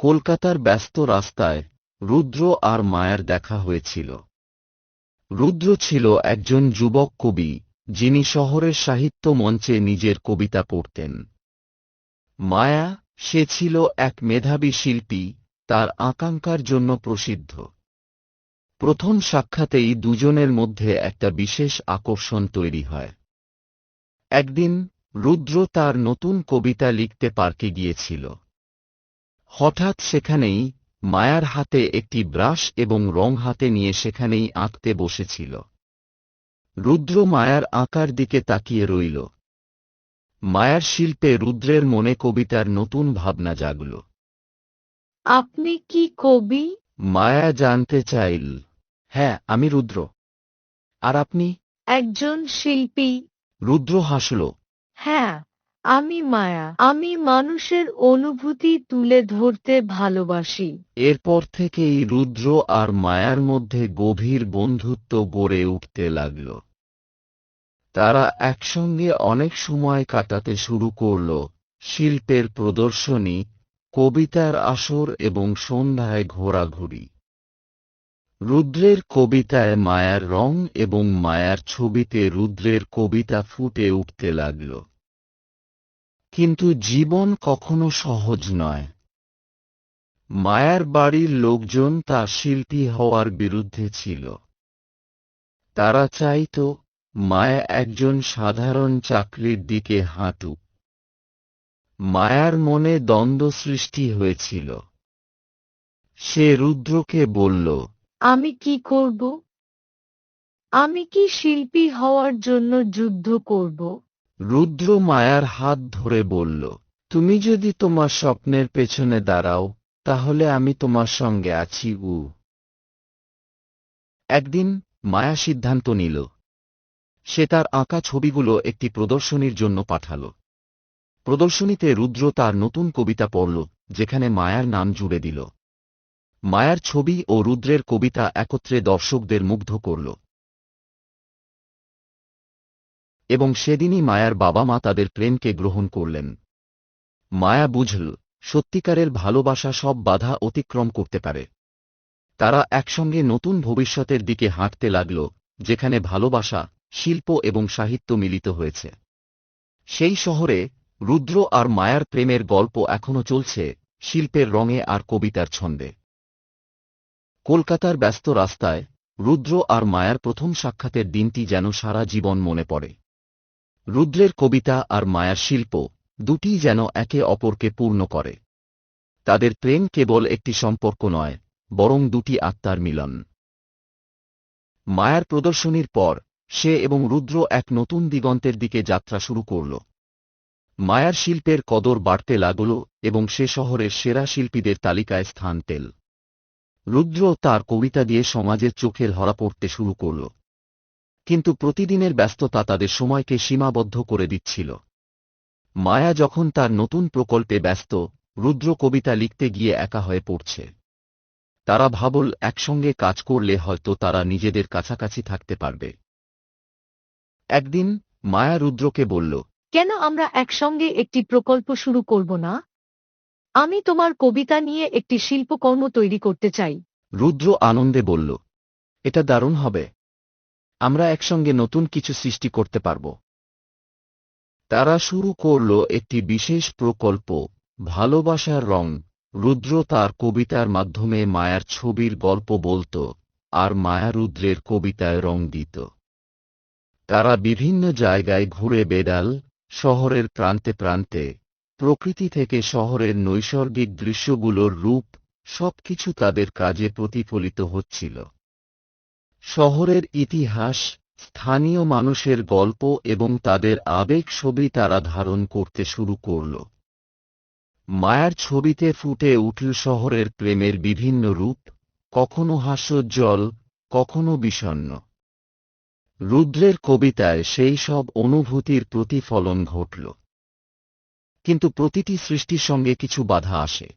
কলকাতার ব্যস্ত রাস্তায় রুদ্র আর মায়ার দেখা হয়েছিল। রুদ্র ছিল একজন যুবক কবি, যিনি শহরের সাহিত্য মঞ্চে নিজের কবিতা পড়তেন। মায়া, সে ছিল এক মেধাবী শিল্পী, তার আকাঙ্ক্ষার জন্য প্রসিদ্ধ। প্রথম সাক্ষাতেই দুজনের মধ্যে একটা বিশেষ আকর্ষণ তৈরি হয়। একদিন রুদ্র তার নতুন কবিতা লিখতে পার্কে গিয়েছিল। হঠাৎ সেখানেই মায়ার হাতে একটি ব্রাশ এবং রং হাতে নিয়ে সেখানেই আঁকতে বসেছিল। রুদ্র মায়ার আঁকার দিকে তাকিয়ে রইল। মায়ার শিল্পে রুদ্রের মনে কবিতার নতুন ভাবনা জাগল। আপনি কি কবি? মায়া জানতে চাইল। হ্যাঁ, আমি রুদ্র। আর আপনি? একজন শিল্পী। রুদ্র হাসল। হ্যাঁ, আমি মায়া। আমি মানুষের অনুভূতি তুলে ধরতে ভালোবাসি। এরপর থেকেই রুদ্র আর মায়ার মধ্যে গভীর বন্ধুত্ব গড়ে উঠতে লাগল। তারা একসঙ্গে অনেক সময় কাটাতে শুরু করল, শিল্পের প্রদর্শনী, কবিতার আসর এবং সন্ধ্যায় ঘোরাঘুরি। রুদ্রের কবিতায় মায়ার রং এবং মায়ার ছবিতে রুদ্রের কবিতা ফুটে উঠতে লাগল। কিন্তু জীবন কখনো সহজ নয়। মায়ার বাড়ির লোকজন তার শিল্পী হওয়ার বিরুদ্ধে ছিল। তারা চাইত মায়া একজন সাধারণ চাকরির দিকে হাঁটুক। মায়ার মনে দ্বন্দ্ব সৃষ্টি হয়েছিল। সে রুদ্রকে বলল, আমি কি করব? আমি কি শিল্পী হওয়ার জন্য যুদ্ধ করব? রুদ্র মায়ার হাত ধরে বলল, তুমি যদি তোমার স্বপ্নের পেছনে দাঁড়াও, তাহলে আমি তোমার সঙ্গে আছি। একদিন মায়া সিদ্ধান্ত নিল। সে তার আঁকা ছবিগুলো একটি প্রদর্শনীর জন্য পাঠাল। প্রদর্শনীতে রুদ্র তার নতুন কবিতা পড়ল, যেখানে মায়ার নাম জুড়ে দিল। মায়ার ছবি ও রুদ্রের কবিতা একত্রে দর্শকদের মুগ্ধ করল। এবং সেদিনই মায়ার বাবা মা তাদের প্রেমকে গ্রহণ করলেন। মায়া বুঝল, সত্যিকারের ভালোবাসা সব বাধা অতিক্রম করতে পারে। তারা একসঙ্গে নতুন ভবিষ্যতের দিকে হাঁটতে লাগল, যেখানে ভালোবাসা, শিল্প এবং সাহিত্য মিলিত হয়েছে। সেই শহরে রুদ্র আর মায়ার প্রেমের গল্প এখনো চলছে, শিল্পের রঙে আর কবিতার ছন্দে। কলকাতার ব্যস্ত রাস্তায় রুদ্র আর মায়ার প্রথম সাক্ষাতের দিনটি যেন সারা জীবন মনে পড়ে। রুদ্রের কবিতা আর মায়ার শিল্প, দুটিই যেন একে অপরকে পূর্ণ করে। তাদের প্রেম কেবল একটি সম্পর্ক নয়, বরং দুটি আত্মার মিলন। মায়ার প্রদর্শনীর পর সে এবং রুদ্র এক নতুন দিগন্তের দিকে যাত্রা শুরু করল। মায়ার শিল্পের কদর বাড়তে লাগল এবং সে শহরের সেরা শিল্পীদের তালিকায় স্থান পেল। রুদ্র তার কবিতা দিয়ে সমাজের চোখে ধরা পড়তে শুরু করল। কিন্তু প্রতিদিনের ব্যস্ততা তাদের সময়কে সীমাবদ্ধ করে দিচ্ছিল। মায়া যখন তার নতুন প্রকল্পে ব্যস্ত, রুদ্র কবিতা লিখতে গিয়ে একা হয়ে পড়ছে। তারা ভাবল একসঙ্গে কাজ করলে হয়তো তারা নিজেদের কাছাকাছি থাকতে পারবে। একদিন মায়া রুদ্রকে বলল, কেন আমরা একসঙ্গে একটি প্রকল্প শুরু করব না? আমি তোমার কবিতা নিয়ে একটি শিল্পকর্ম তৈরি করতে চাই। রুদ্র আনন্দে বলল, এটা দারুণ হবে। আমরা একসঙ্গে নতুন কিছু সৃষ্টি করতে পারব। তারা শুরু করল একটি বিশেষ প্রকল্প, ভালোবাসার রং। রুদ্র তার কবিতার মাধ্যমে মায়ার ছবির গল্প বলত, আর মায়া রুদ্রের কবিতায় রং দিত। তারা বিভিন্ন জায়গায় ঘুরে বেড়াল, শহরের প্রান্তে প্রান্তে, প্রকৃতি থেকে শহরের নৈসর্গিক দৃশ্যগুলোর রূপ, সবকিছু তাদের কাজে প্রতিফলিত হচ্ছিল। শহরের ইতিহাস, স্থানীয় মানুষের গল্প এবং তাদের আবেগ ছবি তারা ধারণ করতে শুরু করল। মায়ার ছবিতে ফুটে উঠল শহরের প্রেমের বিভিন্ন রূপ, কখনো হাস্যোজ্জ্বল, কখনো বিষণ্ণ। রুদ্রের কবিতায় সেই সব অনুভূতির প্রতিফলন ঘটল। কিন্তু প্রতিটি সৃষ্টির সঙ্গে কিছু বাধা আসে।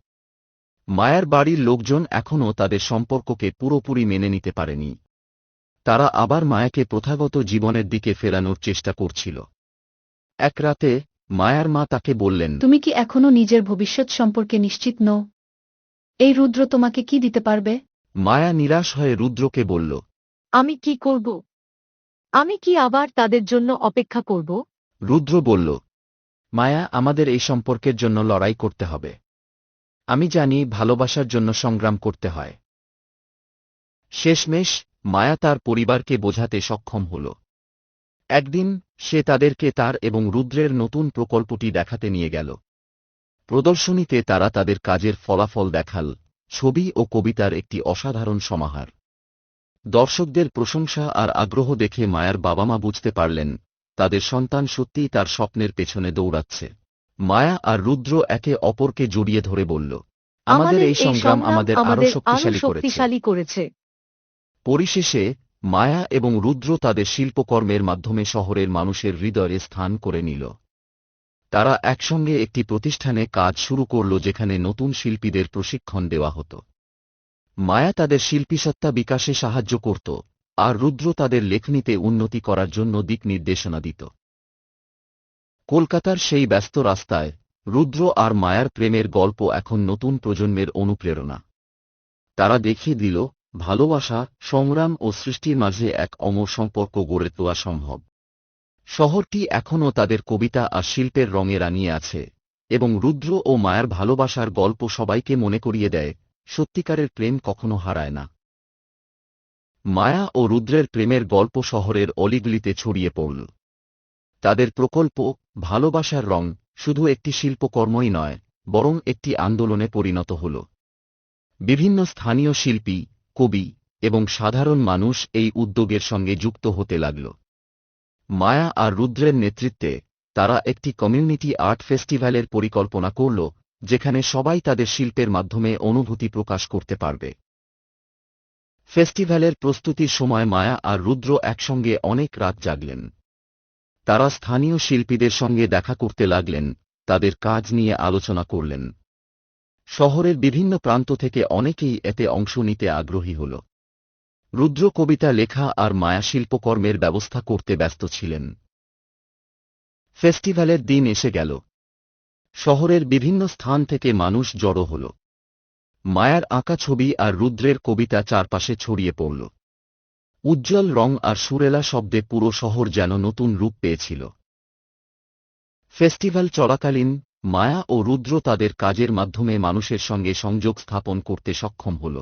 মায়ার বাড়ির লোকজন এখনও তাদের সম্পর্ককে পুরোপুরি মেনে নিতে পারেনি। তারা আবার মায়াকে প্রথাগত জীবনের দিকে ফেরানোর চেষ্টা করছিল। এক রাতে মায়ার মা তাকে বললেন, তুমি কি এখনো নিজের ভবিষ্যৎ সম্পর্কে নিশ্চিত নও? এই রুদ্র তোমাকে কি দিতে পারবে? মায়া নিরাশ হয়ে রুদ্রকে বলল। আমি কি করব? আমি কি আবার তাদের জন্য অপেক্ষা করব? রুদ্র বলল, মায়া, আমাদের এই সম্পর্কের জন্য লড়াই করতে হবে। আমি জানি ভালোবাসার জন্য সংগ্রাম করতে হয়। শেষমেশ মায়া তার পরিবারকে বোঝাতে সক্ষম হল। একদিন সে তাদেরকে তার এবং রুদ্রের নতুন প্রকল্পটি দেখাতে নিয়ে গেল। প্রদর্শনীতে তারা তাদের কাজের ফলাফল দেখাল, ছবি ও কবিতার একটি অসাধারণ সমাহার। দর্শকদের প্রশংসা আর আগ্রহ দেখে মায়ার বাবা মা বুঝতে পারলেন তাদের সন্তান সত্যিই তার স্বপ্নের পেছনে দৌড়াচ্ছে। মায়া আর রুদ্র একে অপরকে জড়িয়ে ধরে বলল, আমাদের এই সংগ্রাম আমাদের আরও শক্তিশালী করেছে। পরিশেষে মায়া এবং রুদ্র তাদের শিল্পকর্মের মাধ্যমে শহরের মানুষের হৃদয়ে স্থান করে নিল। তারা একসঙ্গে একটি প্রতিষ্ঠানে কাজ শুরু করল যেখানে নতুন শিল্পীদের প্রশিক্ষণ দেওয়া হতো। মায়া তাদের শিল্পীসত্তা বিকাশে সাহায্য করত, আর রুদ্র তাদের লেখনীতে উন্নতি করার জন্য দিক নির্দেশনা দিত। কলকাতার সেই ব্যস্ত রাস্তায় রুদ্র আর মায়ার প্রেমের গল্প এখন নতুন প্রজন্মের অনুপ্রেরণা। তারা দেখিয়ে দিল ভালোবাসা, সংগ্রাম ও সৃষ্টির মাঝে এক অমর সম্পর্ক গড়ে তোলা সম্ভব। শহরটি এখনও তাদের কবিতা আর শিল্পের রঙে রাঙিয়ে আছে, এবং রুদ্র ও মায়ার ভালোবাসার গল্প সবাইকে মনে করিয়ে দেয় সত্যিকারের প্রেম কখনো হারায় না। মায়া ও রুদ্রের প্রেমের গল্প শহরের অলিগলিতে ছড়িয়ে পড়ল। তাদের প্রকল্প ভালোবাসার রং শুধু একটি শিল্পকর্মই নয়, বরং একটি আন্দোলনে পরিণত হল। বিভিন্ন স্থানীয় শিল্পী, কবি এবং সাধারণ মানুষ এই উদ্যোগের সঙ্গে যুক্ত হতে লাগল। মায়া আর রুদ্রের নেতৃত্বে তারা একটি কমিউনিটি আর্ট ফেস্টিভ্যালের পরিকল্পনা করল, যেখানে সবাই তাদের শিল্পের মাধ্যমে অনুভূতি প্রকাশ করতে পারবে। ফেস্টিভ্যালের প্রস্তুতির সময় মায়া আর রুদ্র একসঙ্গে অনেক রাত জাগলেন। তারা স্থানীয় শিল্পীদের সঙ্গে দেখা করতে লাগলেন, তাদের কাজ নিয়ে আলোচনা করলেন। শহরের বিভিন্ন প্রান্ত থেকে অনেকেই এতে অংশ নিতে আগ্রহী হল। রুদ্র কবিতা লেখা আর মায়া শিল্পকর্মের ব্যবস্থা করতে ব্যস্ত ছিলেন। ফেস্টিভ্যালের দিন এসে গেল। শহরের বিভিন্ন স্থান থেকে মানুষ জড়ো হল। মায়ার আঁকা ছবি আর রুদ্রের কবিতা চারপাশে ছড়িয়ে পড়ল। উজ্জ্বল রং আর সুরেলা শব্দে পুরো শহর যেন নতুন রূপ পেয়েছিল। ফেস্টিভ্যাল চলাকালীন মায়া ও রুদ্র তাদের কাজের মাধ্যমে মানুষের সঙ্গে সংযোগ স্থাপন করতে সক্ষম হল।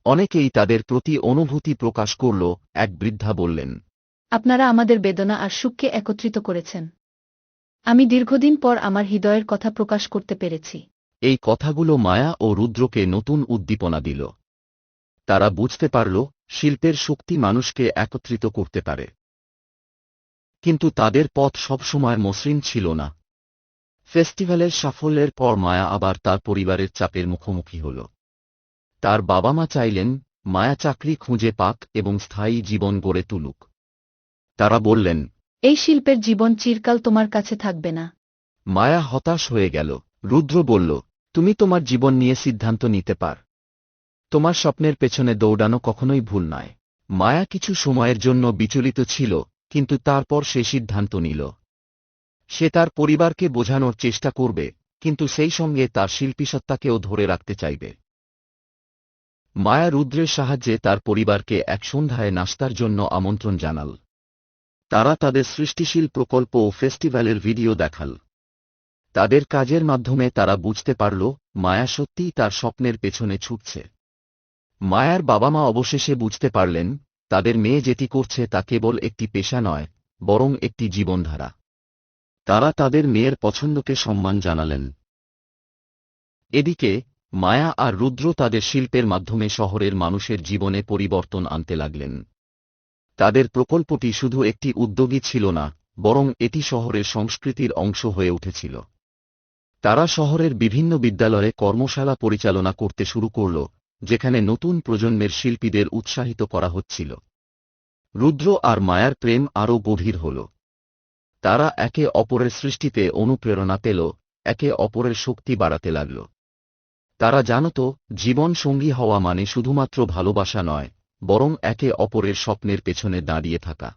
অনেকেই তাদের প্রতি অনুভূতি প্রকাশ করল। এক বৃদ্ধা বললেন, আপনারা আমাদের বেদনা আর সুখকে একত্রিত করেছেন। আমি দীর্ঘদিন পর আমার হৃদয়ের কথা প্রকাশ করতে পেরেছি। এই কথাগুলো মায়া ও রুদ্রকে নতুন উদ্দীপনা দিল। তারা বুঝতে পারল শিল্পের শক্তি মানুষকে একত্রিত করতে পারে। কিন্তু তাদের পথ সবসময় মসৃণ ছিল না। ফেস্টিভ্যালের সাফল্যের পর মায়া আবার তার পরিবারের চাপের মুখোমুখি হল। তার বাবা মা চাইলেন মায়া চাকরি খুঁজে পাক এবং স্থায়ী জীবন গড়ে তুলুক। তারা বললেন, এই শিল্পের জীবন চিরকাল তোমার কাছে থাকবে না। মায়া হতাশ হয়ে গেল। রুদ্র বলল, তুমি তোমার জীবন নিয়ে সিদ্ধান্ত নিতে পার। তোমার স্বপ্নের পেছনে দৌড়ানো কখনোই ভুল নয়। মায়া কিছু সময়ের জন্য বিচলিত ছিল, কিন্তু তারপর সে সিদ্ধান্ত নিল। সে তার পরিবারকে বোঝানোর চেষ্টা করবে, কিন্তু সেই সঙ্গে তার শিল্পীসত্তাকেও ধরে রাখতে চাইবে। মায়া রুদ্রের সাহায্যে তার পরিবারকে এক সন্ধ্যায় নাস্তার জন্য আমন্ত্রণ জানাল। তারা তাদের সৃষ্টিশীল প্রকল্প ও ফেস্টিভ্যালের ভিডিও দেখাল। তাদের কাজের মাধ্যমে তারা বুঝতে পারল মায়া সত্যিই তার স্বপ্নের পেছনে ছুটছে। মায়ার বাবা মা অবশেষে বুঝতে পারলেন তাদের মেয়ে যেটি করছে তা কেবল একটি পেশা নয়, বরং একটি জীবনধারা। তারা তাদের মেয়ের পছন্দকে সম্মান জানালেন। এদিকে মায়া আর রুদ্র তাদের শিল্পের মাধ্যমে শহরের মানুষের জীবনে পরিবর্তন আনতে লাগলেন। তাদের প্রকল্পটি শুধু একটি উদ্যোগই ছিল না, বরং এটি শহরের সংস্কৃতির অংশ হয়ে উঠেছিল। তারা শহরের বিভিন্ন বিদ্যালয়ে কর্মশালা পরিচালনা করতে শুরু করল, যেখানে নতুন প্রজন্মের শিল্পীদের উৎসাহিত করা হচ্ছিল। রুদ্র আর মায়ার প্রেম আরও গভীর হল। তারা একে অপরের সৃষ্টিতে অনুপ্রেরণা পেল, একে অপরের শক্তি বাড়াতে লাগল। তারা জানত জীবন সঙ্গী হওয়া মানে শুধুমাত্র ভালোবাসা নয়, বরং একে অপরের স্বপ্নের পেছনে দাঁড়িয়ে থাকা।